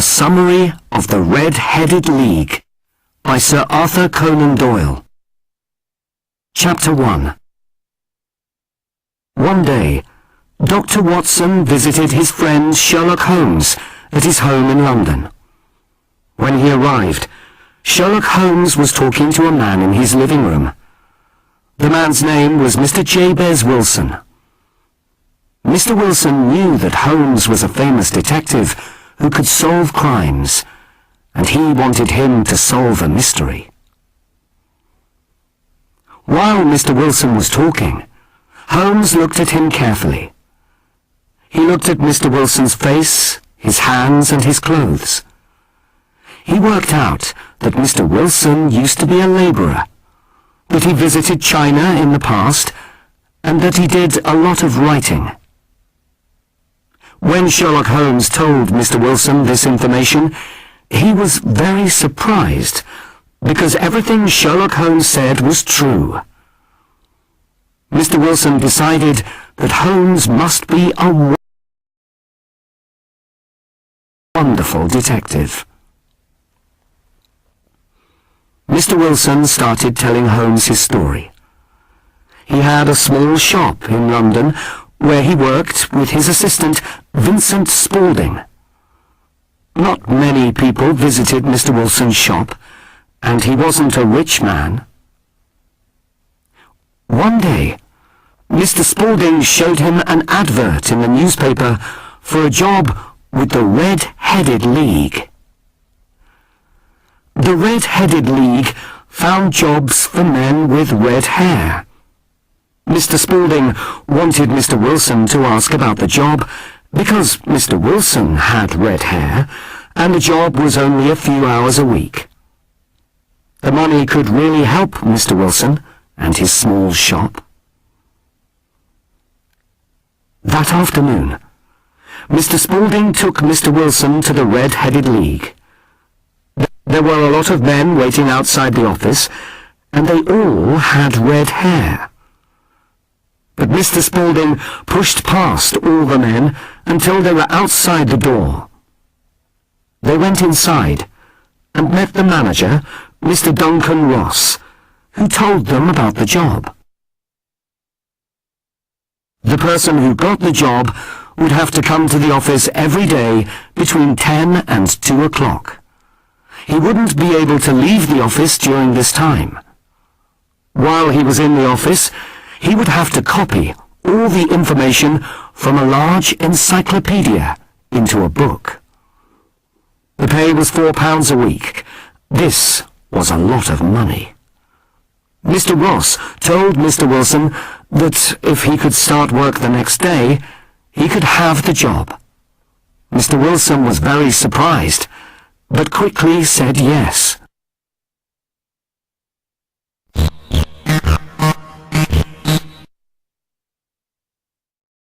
A Summary of the Red-Headed League by Sir Arthur Conan Doyle. Chapter 1. One day, Dr. Watson visited his friend Sherlock Holmes at his home in London. When he arrived, Sherlock Holmes was talking to a man in his living room. The man's name was Mr. Jabez Wilson. Mr. Wilson knew that Holmes was a famous detective who could solve crimes, and he wanted him to solve a mystery. While Mr. Wilson was talking, Holmes looked at him carefully. He looked at Mr. Wilson's face, his hands, and his clothes. He worked out that Mr. Wilson used to be a labourer, that he visited China in the past, and that he did a lot of writing. When Sherlock Holmes told Mr. Wilson this information, he was very surprised, because everything Sherlock Holmes said was true. Mr. Wilson decided that Holmes must be a wonderful detective. Mr. Wilson started telling Holmes his story. He had a small shop in London where he worked with his assistant, Vincent Spaulding. Not many people visited Mr. Wilson's shop, and he wasn't a rich man. One day, Mr. Spaulding showed him an advert in the newspaper for a job with the Red-Headed League. The Red-Headed League found jobs for men with red hair. Mr. Spaulding wanted Mr. Wilson to ask about the job because Mr. Wilson had red hair and the job was only a few hours a week. The money could really help Mr. Wilson and his small shop. That afternoon, Mr. Spaulding took Mr. Wilson to the Red-Headed League. There were a lot of men waiting outside the office, and they all had red hair. But Mr. Spaulding pushed past all the men until they were outside the door. They went inside and met the manager, Mr. Duncan Ross, who told them about the job. The person who got the job would have to come to the office every day between 10 and 2 o'clock. He wouldn't be able to leave the office during this time. While he was in the office, he would have to copy all the information from a large encyclopedia into a book. The pay was £4 a week. This was a lot of money. Mr. Ross told Mr. Wilson that if he could start work the next day, he could have the job. Mr. Wilson was very surprised, but quickly said yes.